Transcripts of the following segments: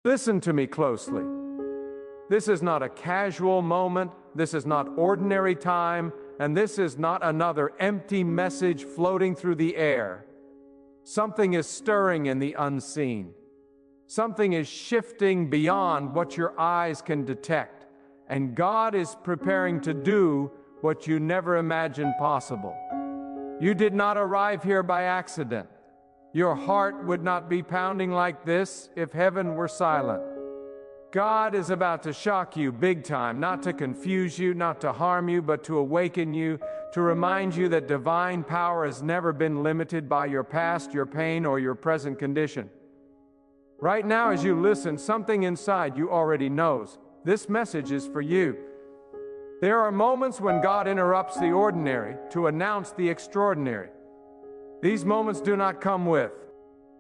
Listen to me closely. This is not a casual moment, this is not ordinary time, and this is not another empty message floating through the air. Something is stirring in the unseen. Something is shifting beyond what your eyes can detect, and God is preparing to do what you never imagined possible. You did not arrive here by accident. Your heart would not be pounding like this if heaven were silent. God is about to shock you big time, not to confuse you, not to harm you, but to awaken you, to remind you that divine power has never been limited by your past, your pain, or your present condition. Right now, as you listen, something inside you already knows. This message is for you. There are moments when God interrupts the ordinary to announce the extraordinary. These moments do not come with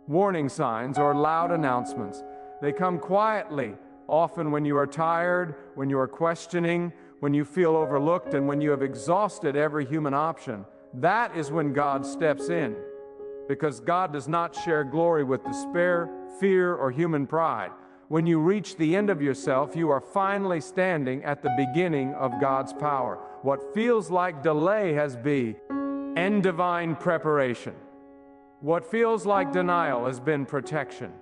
warning signs or loud announcements. They come quietly, often when you are tired, when you are questioning, when you feel overlooked, and when you have exhausted every human option. That is when God steps in, because God does not share glory with despair, fear, or human pride. When you reach the end of yourself, you are finally standing at the beginning of God's power. What feels like delay has been divine preparation. What feels like denial has been protection.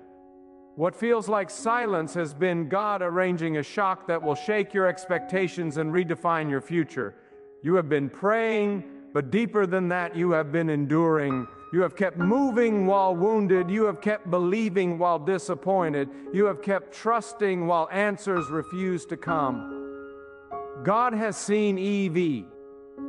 What feels like silence has been God arranging a shock that will shake your expectations and redefine your future. You have been praying, but deeper than that, you have been enduring. You have kept moving while wounded. You have kept believing while disappointed. You have kept trusting while answers refused to come. God has seen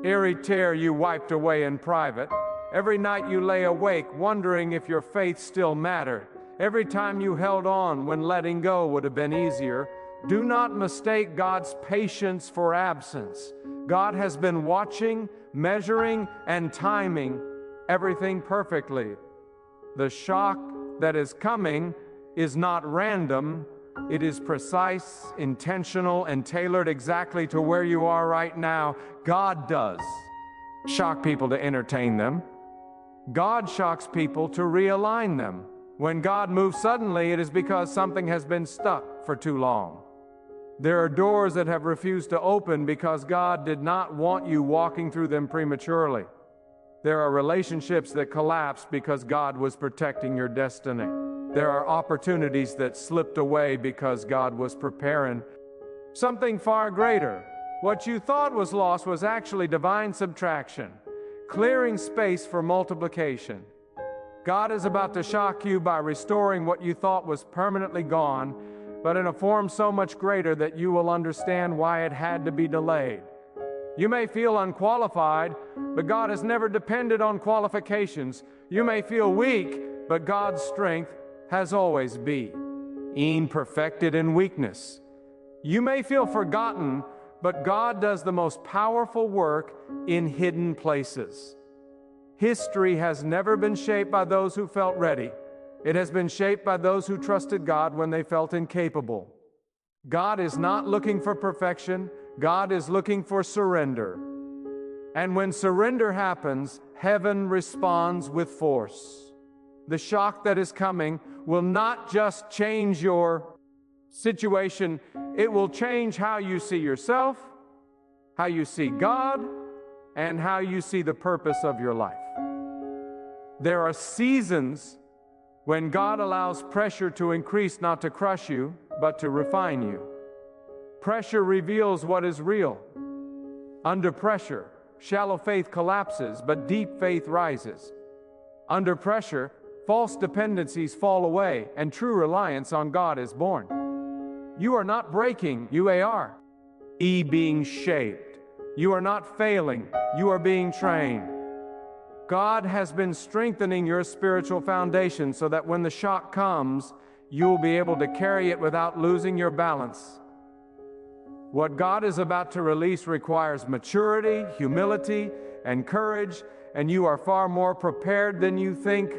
every tear you wiped away in private. Every night you lay awake wondering if your faith still mattered. Every time you held on when letting go would have been easier. Do not mistake God's patience for absence. God has been watching, measuring, and timing everything perfectly. The shock that is coming is not random. It is precise, intentional, and tailored exactly to where you are right now. God does shock people to entertain them. God shocks people to realign them. When God moves suddenly, it is because something has been stuck for too long. There are doors that have refused to open because God did not want you walking through them prematurely. There are relationships that collapsed because God was protecting your destiny. There are opportunities that slipped away because God was preparing something far greater. What you thought was loss was actually divine subtraction, clearing space for multiplication. God is about to shock you by restoring what you thought was permanently gone, but in a form so much greater that you will understand why it had to be delayed. You may feel unqualified, but God has never depended on qualifications. You may feel weak, but God's strength has always been perfected in weakness. You may feel forgotten, but God does the most powerful work in hidden places. History has never been shaped by those who felt ready. It has been shaped by those who trusted God when they felt incapable. God is not looking for perfection. God is looking for surrender. And when surrender happens, heaven responds with force. The shock that is coming will not just change your situation, it will change how you see yourself, how you see God, and how you see the purpose of your life. There are seasons when God allows pressure to increase, not to crush you, but to refine you. Pressure reveals what is real. Under pressure, shallow faith collapses, but deep faith rises. Under pressure, false dependencies fall away, and true reliance on God is born. You are not breaking, you are being shaped. You are not failing, you are being trained. God has been strengthening your spiritual foundation so that when the shock comes, you will be able to carry it without losing your balance. What God is about to release requires maturity, humility, and courage, and you are far more prepared than you think.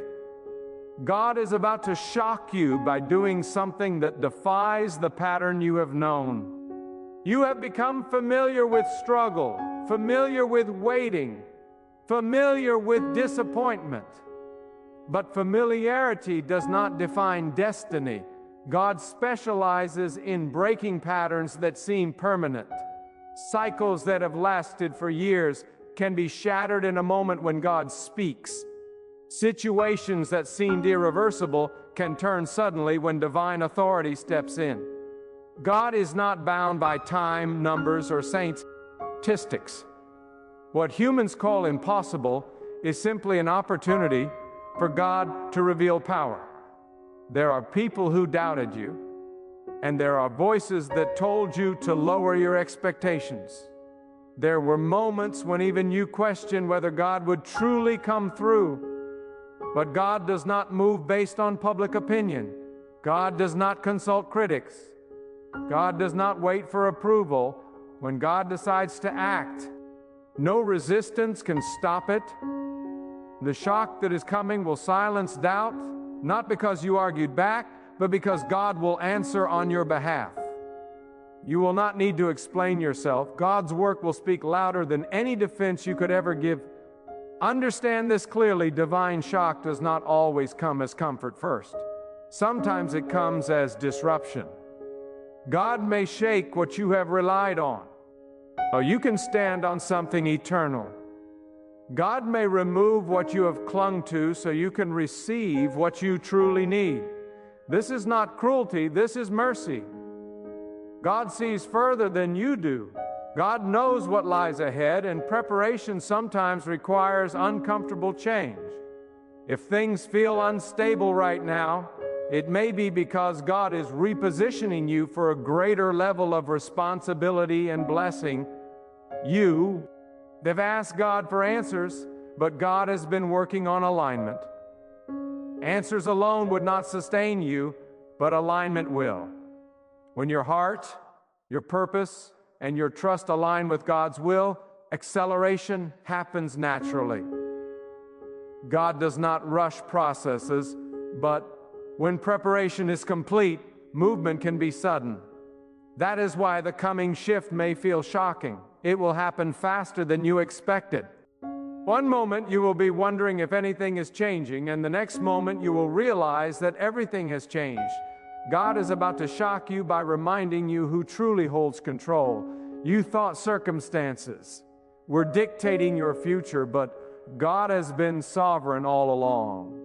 God is about to shock you by doing something that defies the pattern you have known. You have become familiar with struggle, familiar with waiting, familiar with disappointment. But familiarity does not define destiny. God specializes in breaking patterns that seem permanent. Cycles that have lasted for years can be shattered in a moment when God speaks. Situations that seemed irreversible can turn suddenly when divine authority steps in. God is not bound by time, numbers, or statistics. What humans call impossible is simply an opportunity for God to reveal power. There are people who doubted you, and there are voices that told you to lower your expectations. There were moments when even you questioned whether God would truly come through. But God does not move based on public opinion. God does not consult critics. God does not wait for approval. When God decides to act, no resistance can stop it. The shock that is coming will silence doubt, not because you argued back, but because God will answer on your behalf. You will not need to explain yourself. God's work will speak louder than any defense you could ever give. Understand this clearly: divine shock does not always come as comfort first. Sometimes it comes as disruption. God may shake what you have relied on, or you can stand on something eternal. God may remove what you have clung to so you can receive what you truly need. This is not cruelty, this is mercy. God sees further than you do. God knows what lies ahead, and preparation sometimes requires uncomfortable change. If things feel unstable right now, it may be because God is repositioning you for a greater level of responsibility and blessing. They've asked God for answers, but God has been working on alignment. Answers alone would not sustain you, but alignment will. When your heart, your purpose, and your trust align with God's will, acceleration happens naturally. God does not rush processes, but when preparation is complete, movement can be sudden. That is why the coming shift may feel shocking. It will happen faster than you expected. One moment you will be wondering if anything is changing, and the next moment you will realize that everything has changed. God is about to shock you by reminding you who truly holds control. You thought circumstances were dictating your future, but God has been sovereign all along.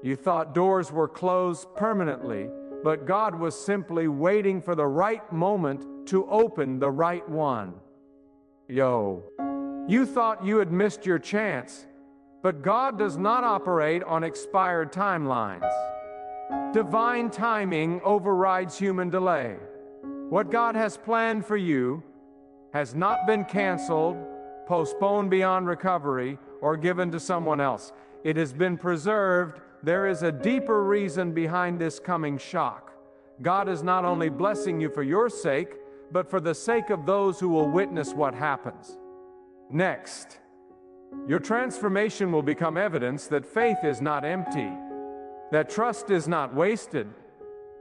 You thought doors were closed permanently, but God was simply waiting for the right moment to open the right one. You thought you had missed your chance, but God does not operate on expired timelines. Divine timing overrides human delay. What God has planned for you has not been canceled, postponed beyond recovery, or given to someone else. It has been preserved. There is a deeper reason behind this coming shock. God is not only blessing you for your sake, but for the sake of those who will witness what happens. Next, your transformation will become evidence that faith is not empty, that trust is not wasted,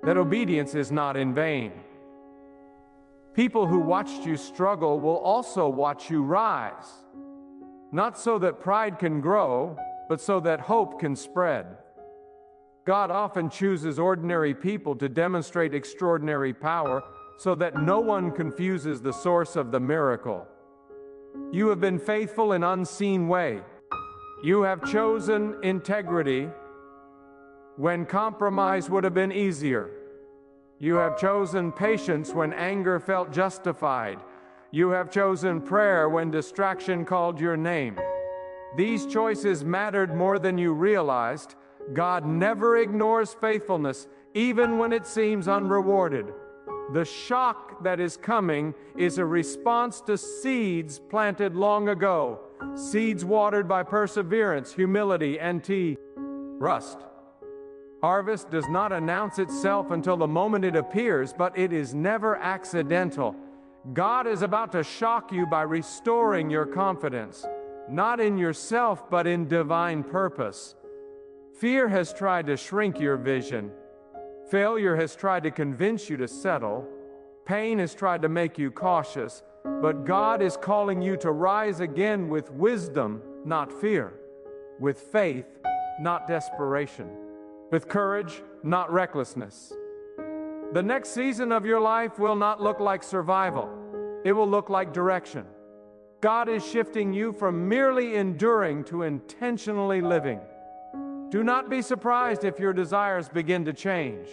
that obedience is not in vain. People who watched you struggle will also watch you rise, not so that pride can grow, but so that hope can spread. God often chooses ordinary people to demonstrate extraordinary power so that no one confuses the source of the miracle. You have been faithful in unseen way. You have chosen integrity when compromise would have been easier. You have chosen patience when anger felt justified. You have chosen prayer when distraction called your name. These choices mattered more than you realized. God never ignores faithfulness, even when it seems unrewarded. The shock that is coming is a response to seeds planted long ago, seeds watered by perseverance, humility, and trust. Harvest does not announce itself until the moment it appears, but it is never accidental. God is about to shock you by restoring your confidence, not in yourself, but in divine purpose. Fear has tried to shrink your vision. Failure has tried to convince you to settle. Pain has tried to make you cautious. But God is calling you to rise again with wisdom, not fear. With faith, not desperation. With courage, not recklessness. The next season of your life will not look like survival. It will look like direction. God is shifting you from merely enduring to intentionally living. Do not be surprised if your desires begin to change.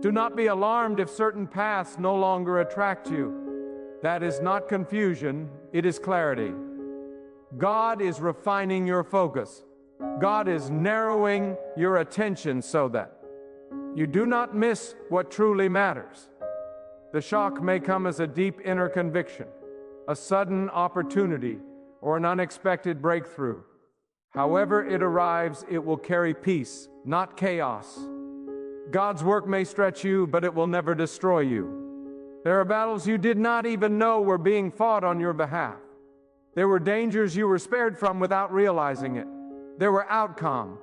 Do not be alarmed if certain paths no longer attract you. That is not confusion, it is clarity. God is refining your focus. God is narrowing your attention so that you do not miss what truly matters. The shock may come as a deep inner conviction, a sudden opportunity, or an unexpected breakthrough. However it arrives, it will carry peace, not chaos. God's work may stretch you, but it will never destroy you. There are battles you did not even know were being fought on your behalf. There were dangers you were spared from without realizing it. There were outcomes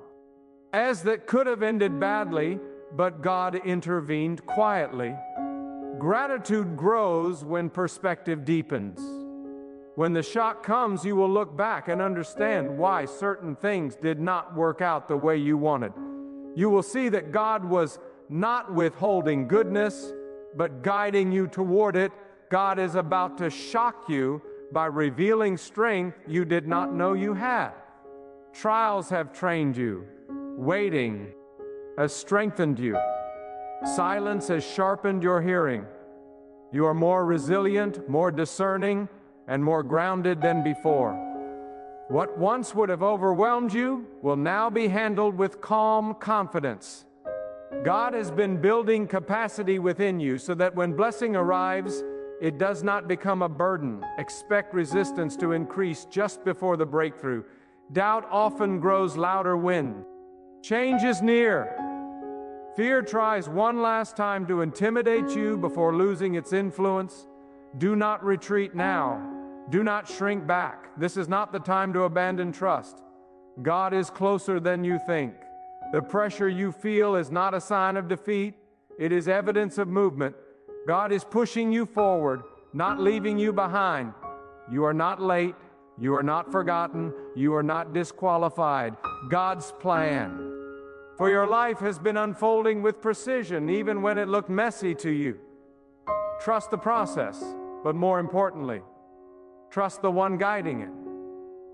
that could have ended badly, but God intervened quietly. Gratitude grows when perspective deepens. When the shock comes, you will look back and understand why certain things did not work out the way you wanted. You will see that God was not withholding goodness, but guiding you toward it. God is about to shock you by revealing strength you did not know you had. Trials have trained you. Waiting has strengthened you. Silence has sharpened your hearing. You are more resilient, more discerning, and more grounded than before. What once would have overwhelmed you will now be handled with calm confidence. God has been building capacity within you so that when blessing arrives, it does not become a burden. Expect resistance to increase just before the breakthrough. Doubt often grows louder when change is near. Fear tries one last time to intimidate you before losing its influence. Do not retreat now. Do not shrink back. This is not the time to abandon trust. God is closer than you think. The pressure you feel is not a sign of defeat. It is evidence of movement. God is pushing you forward, not leaving you behind. You are not late. You are not forgotten. You are not disqualified. God's plan for your life has been unfolding with precision, even when it looked messy to you. Trust the process, but more importantly, trust the one guiding it.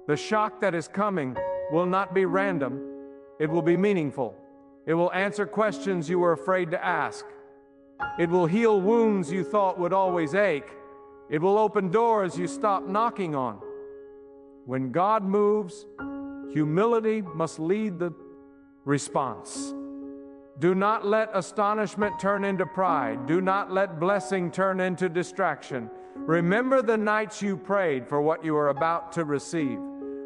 The shock that is coming will not be random. It will be meaningful. It will answer questions you were afraid to ask. It will heal wounds you thought would always ache. It will open doors you stopped knocking on. When God moves, humility must lead the response. Do not let astonishment turn into pride. Do not let blessing turn into distraction. Remember the nights you prayed for what you are about to receive.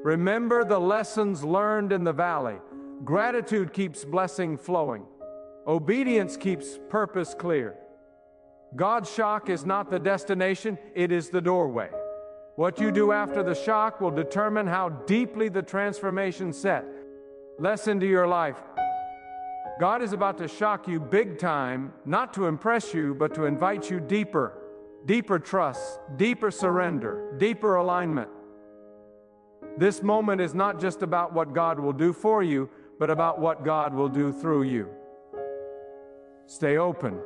Remember the lessons learned in the valley. Gratitude keeps blessing flowing. Obedience keeps purpose clear. God's shock is not the destination, it is the doorway. What you do after the shock will determine how deeply the transformation set. Lesson to your life. God is about to shock you big time, not to impress you, but to invite you deeper. Deeper trust, deeper surrender, deeper alignment. This moment is not just about what God will do for you, but about what God will do through you. Stay open.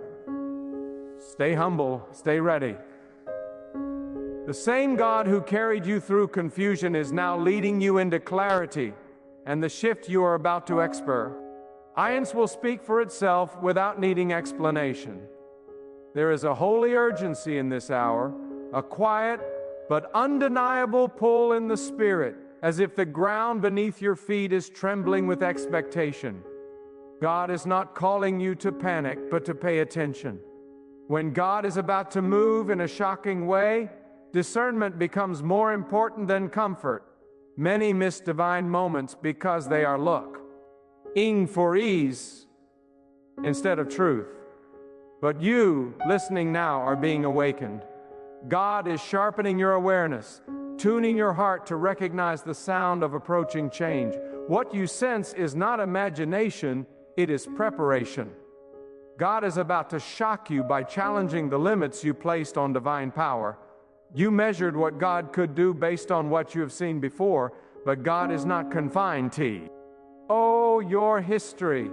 Stay humble. Stay ready. The same God who carried you through confusion is now leading you into clarity and the shift you are about to experience will speak for itself without needing explanation. There is a holy urgency in this hour, a quiet but undeniable pull in the spirit, as if the ground beneath your feet is trembling with expectation. God is not calling you to panic, but to pay attention. When God is about to move in a shocking way, discernment becomes more important than comfort. Many miss divine moments because they are looking for ease instead of truth. But you, listening now, are being awakened. God is sharpening your awareness, tuning your heart to recognize the sound of approaching change. What you sense is not imagination, it is preparation. God is about to shock you by challenging the limits you placed on divine power. You measured what God could do based on what you have seen before, but God is not confined to your history.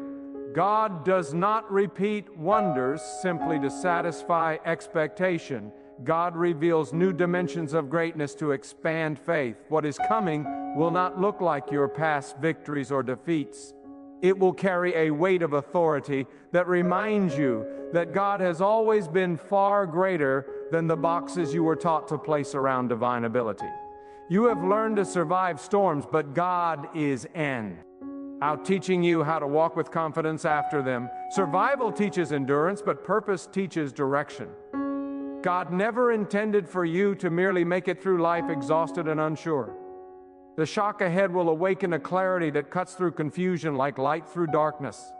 God does not repeat wonders simply to satisfy expectation. God reveals new dimensions of greatness to expand faith. What is coming will not look like your past victories or defeats. It will carry a weight of authority that reminds you that God has always been far greater than the boxes you were taught to place around divine ability. You have learned to survive storms, but God is out teaching you how to walk with confidence after them. Survival teaches endurance, but purpose teaches direction. God never intended for you to merely make it through life exhausted and unsure. The shock ahead will awaken a clarity that cuts through confusion like light through darkness.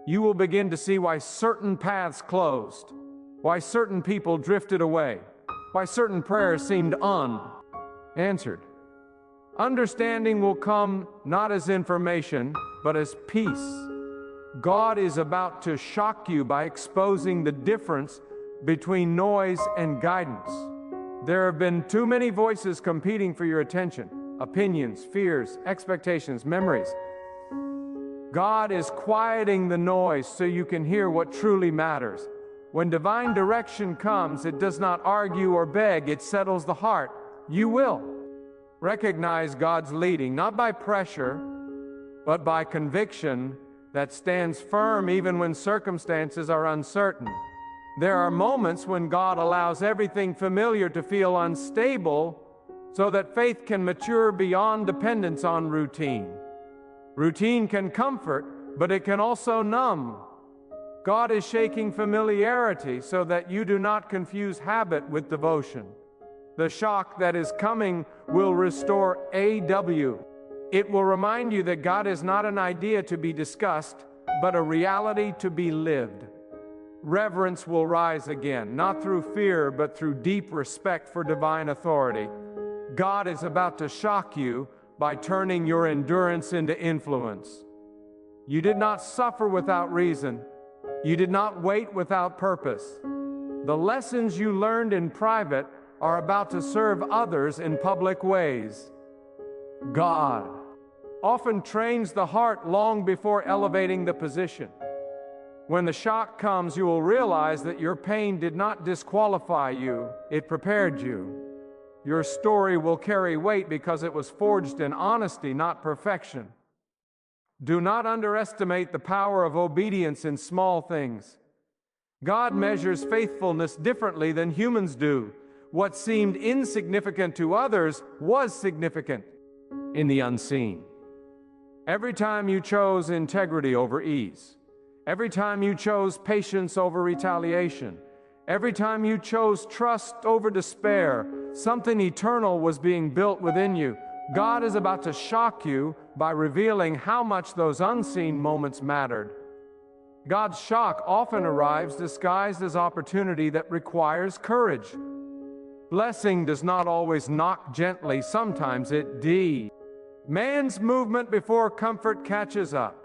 You will begin to see why certain paths closed, why certain people drifted away, why certain prayers seemed unanswered. Understanding will come not as information, but as peace. God is about to shock you by exposing the difference between noise and guidance. There have been too many voices competing for your attention. Opinions, fears, expectations, memories. God is quieting the noise so you can hear what truly matters. When divine direction comes, it does not argue or beg, it settles the heart. You will recognize God's leading, not by pressure, but by conviction that stands firm even when circumstances are uncertain. There are moments when God allows everything familiar to feel unstable so that faith can mature beyond dependence on routine. Routine can comfort, but it can also numb. God is shaking familiarity so that you do not confuse habit with devotion. The shock that is coming will restore AW. It will remind you that God is not an idea to be discussed, but a reality to be lived. Reverence will rise again, not through fear, but through deep respect for divine authority. God is about to shock you by turning your endurance into influence. You did not suffer without reason. You did not wait without purpose. The lessons you learned in private are about to serve others in public ways. God often trains the heart long before elevating the position. When the shock comes, you will realize that your pain did not disqualify you, it prepared you. Your story will carry weight because it was forged in honesty, not perfection. Do not underestimate the power of obedience in small things. God measures faithfulness differently than humans do. What seemed insignificant to others was significant in the unseen. Every time you chose integrity over ease, every time you chose patience over retaliation, every time you chose trust over despair, something eternal was being built within you. God is about to shock you by revealing how much those unseen moments mattered. God's shock often arrives disguised as opportunity that requires courage. Blessing does not always knock gently, sometimes it demands. Man's movement before comfort catches up.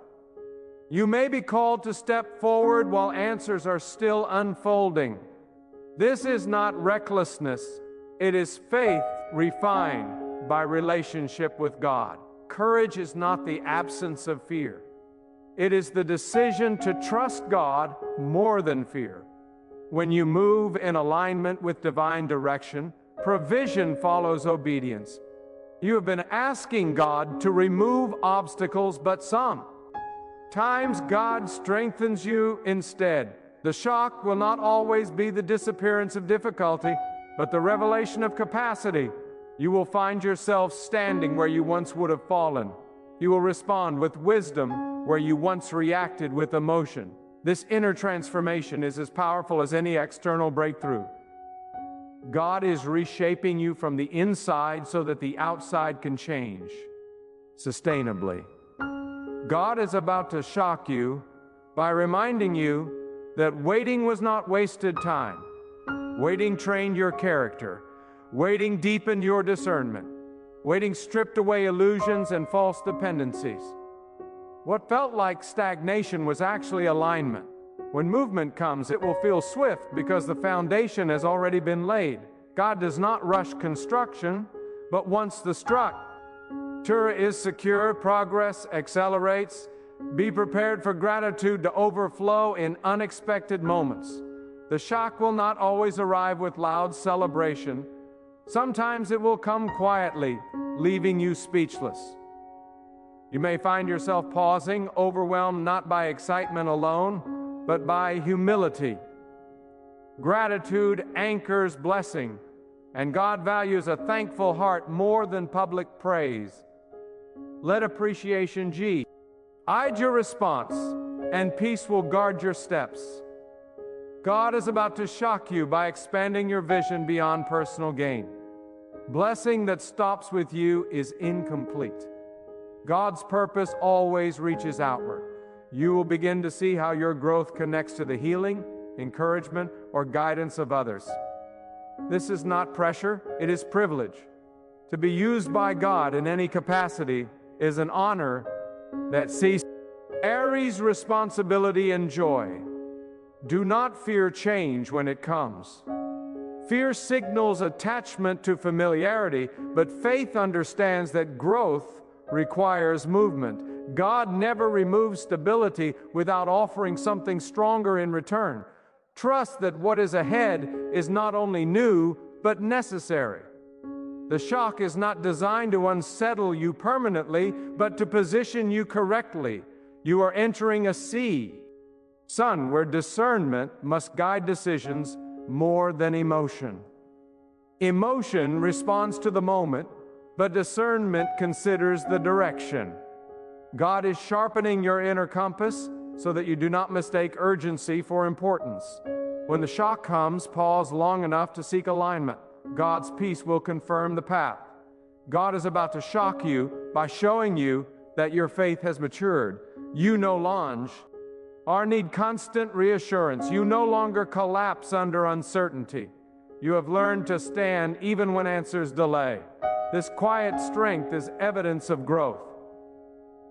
You may be called to step forward while answers are still unfolding. This is not recklessness, it is faith refined by relationship with God. Courage is not the absence of fear. It is the decision to trust God more than fear. When you move in alignment with divine direction, provision follows obedience. You have been asking God to remove obstacles, but sometimes God strengthens you instead. The shock will not always be the disappearance of difficulty, but the revelation of capacity. You will find yourself standing where you once would have fallen. You will respond with wisdom where you once reacted with emotion. This inner transformation is as powerful as any external breakthrough. God is reshaping you from the inside so that the outside can change sustainably. God is about to shock you by reminding you that waiting was not wasted time. Waiting trained your character. Waiting deepened your discernment. Waiting stripped away illusions and false dependencies. What felt like stagnation was actually alignment. When movement comes, it will feel swift because the foundation has already been laid. God does not rush construction, but once the structure is secure, progress accelerates. Be prepared for gratitude to overflow in unexpected moments. The shock will not always arrive with loud celebration. Sometimes it will come quietly, leaving you speechless. You may find yourself pausing, overwhelmed not by excitement alone, but by humility. Gratitude anchors blessing, and God values a thankful heart more than public praise. Let appreciation guide your response, and peace will guard your steps. God is about to shock you by expanding your vision beyond personal gain. Blessing that stops with you is incomplete. God's purpose always reaches outward. You will begin to see how your growth connects to the healing, encouragement, or guidance of others. This is not pressure, it is privilege. To be used by God in any capacity is an honor that carries responsibility and joy. Do not fear change when it comes. Fear signals attachment to familiarity, but faith understands that growth requires movement. God never removes stability without offering something stronger in return. Trust that what is ahead is not only new, but necessary. The shock is not designed to unsettle you permanently, but to position you correctly. You are entering a season where discernment must guide decisions more than emotion. Emotion responds to the moment, but discernment considers the direction. God is sharpening your inner compass so that you do not mistake urgency for importance. When the shock comes, pause long enough to seek alignment. God's peace will confirm the path. God is about to shock you by showing you that your faith has matured. You no longer need constant reassurance. You no longer collapse under uncertainty. You have learned to stand even when answers delay. This quiet strength is evidence of growth.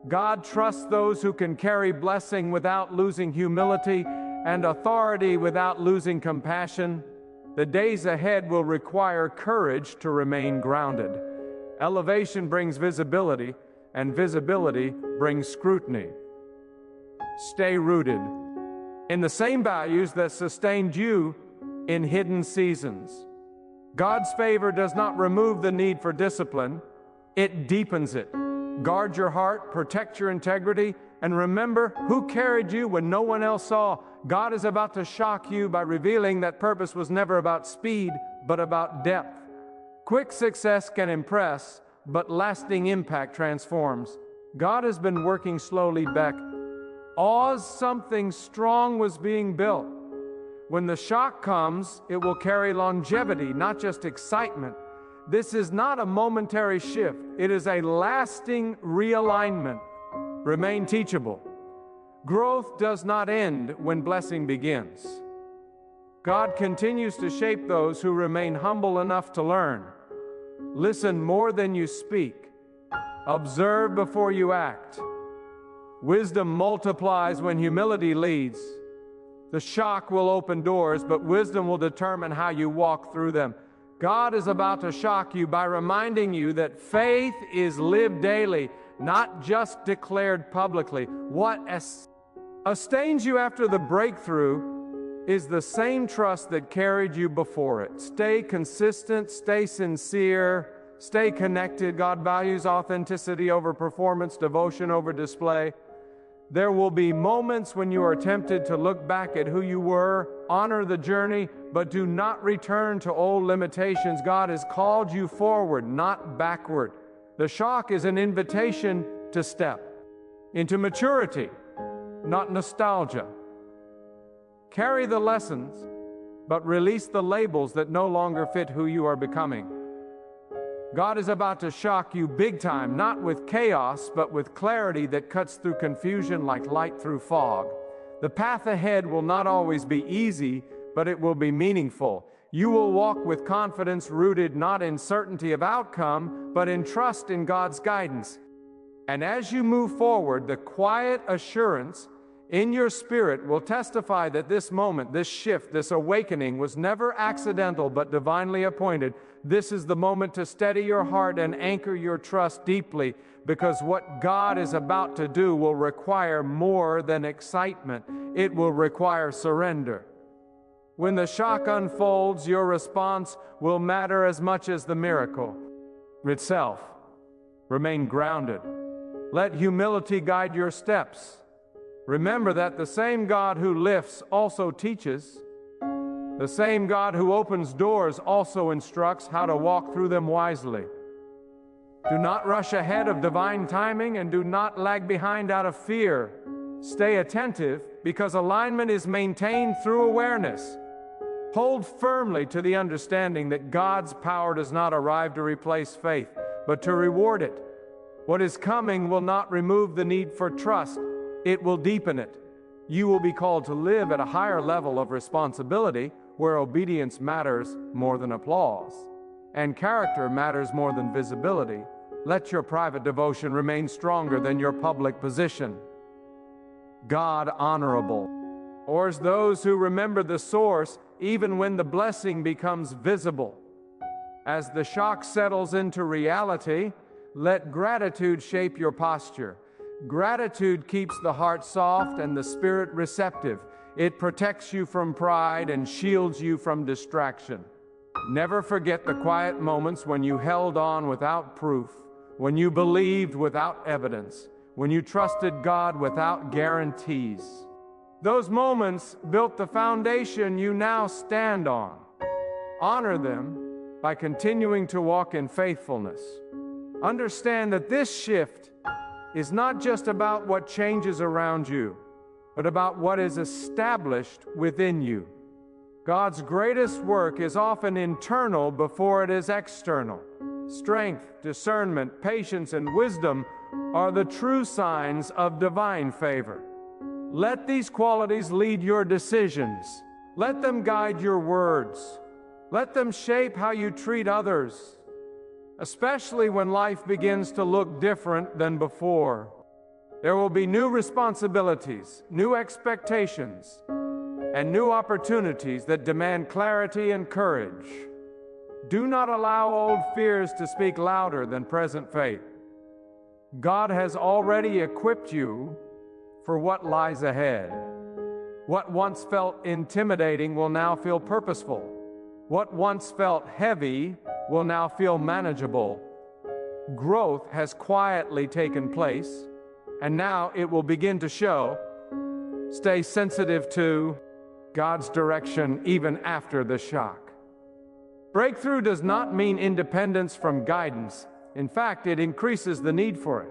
God trusts those who can carry blessing without losing humility and authority without losing compassion. The days ahead will require courage to remain grounded. Elevation brings visibility, and visibility brings scrutiny. Stay rooted in the same values that sustained you in hidden seasons. God's favor does not remove the need for discipline, it deepens it. Guard your heart, protect your integrity, and remember who carried you when no one else saw. God is about to shock you by revealing that purpose was never about speed, but about depth. Quick success can impress, but lasting impact transforms. God has been working slowly back. Something strong was being built. When the shock comes, it will carry longevity, not just excitement. This is not a momentary shift. It is a lasting realignment. Remain teachable. Growth does not end when blessing begins. God continues to shape those who remain humble enough to learn. Listen more than you speak. Observe before you act. Wisdom multiplies when humility leads. The shock will open doors, but wisdom will determine how you walk through them. God is about to shock you by reminding you that faith is lived daily, not just declared publicly. What sustains you after the breakthrough is the same trust that carried you before it. Stay consistent, stay sincere, stay connected. God values authenticity over performance, devotion over display. There will be moments when you are tempted to look back at who you were, honor the journey, but do not return to old limitations. God has called you forward, not backward. The shock is an invitation to step into maturity, not nostalgia. Carry the lessons, but release the labels that no longer fit who you are becoming. God is about to shock you big time, not with chaos, but with clarity that cuts through confusion like light through fog. The path ahead will not always be easy, but it will be meaningful. You will walk with confidence rooted not in certainty of outcome, but in trust in God's guidance. And as you move forward, the quiet assurance in your spirit will testify that this moment, this shift, this awakening was never accidental but divinely appointed. This is the moment to steady your heart and anchor your trust deeply, because what God is about to do will require more than excitement. It will require surrender. When the shock unfolds, your response will matter as much as the miracle itself. Remain grounded. Let humility guide your steps. Remember that the same God who lifts also teaches. The same God who opens doors also instructs how to walk through them wisely. Do not rush ahead of divine timing, and do not lag behind out of fear. Stay attentive, because alignment is maintained through awareness. Hold firmly to the understanding that God's power does not arrive to replace faith, but to reward it. What is coming will not remove the need for trust. It will deepen it. You will be called to live at a higher level of responsibility, where obedience matters more than applause, and character matters more than visibility. Let your private devotion remain stronger than your public position. God honorable, or as those who remember the source even when the blessing becomes visible. As the shock settles into reality, let gratitude shape your posture. Gratitude keeps the heart soft and the spirit receptive. It protects you from pride and shields you from distraction. Never forget the quiet moments when you held on without proof, when you believed without evidence, when you trusted God without guarantees. Those moments built the foundation you now stand on. Honor them by continuing to walk in faithfulness. Understand that this shift is not just about what changes around you, but about what is established within you. God's greatest work is often internal before it is external. Strength, discernment, patience, and wisdom are the true signs of divine favor. Let these qualities lead your decisions. Let them guide your words. Let them shape how you treat others, especially when life begins to look different than before. There will be new responsibilities, new expectations, and new opportunities that demand clarity and courage. Do not allow old fears to speak louder than present faith. God has already equipped you for what lies ahead. What once felt intimidating will now feel purposeful. What once felt heavy will now feel manageable. Growth has quietly taken place, and now it will begin to show. Stay sensitive to God's direction even after the shock. Breakthrough does not mean independence from guidance. In fact, it increases the need for it.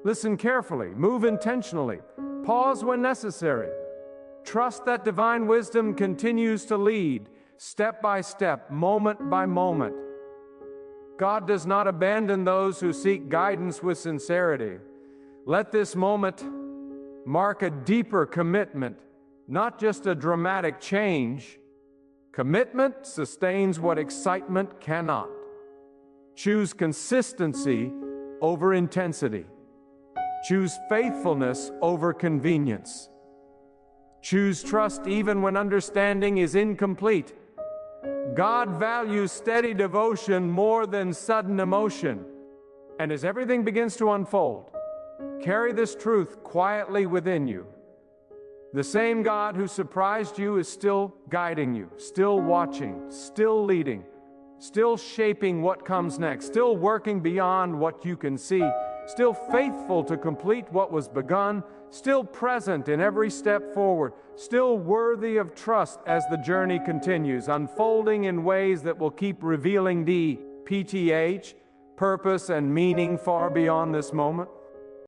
Listen carefully, move intentionally, pause when necessary. Trust that divine wisdom continues to lead, step by step, moment by moment. God does not abandon those who seek guidance with sincerity. Let this moment mark a deeper commitment, not just a dramatic change. Commitment sustains what excitement cannot. Choose consistency over intensity. Choose faithfulness over convenience. Choose trust even when understanding is incomplete. God values steady devotion more than sudden emotion. And as everything begins to unfold, carry this truth quietly within you. The same God who surprised you is still guiding you, still watching, still leading, still shaping what comes next, still working beyond what you can see, still faithful to complete what was begun, still present in every step forward, still worthy of trust as the journey continues, unfolding in ways that will keep revealing PTH, purpose and meaning far beyond this moment.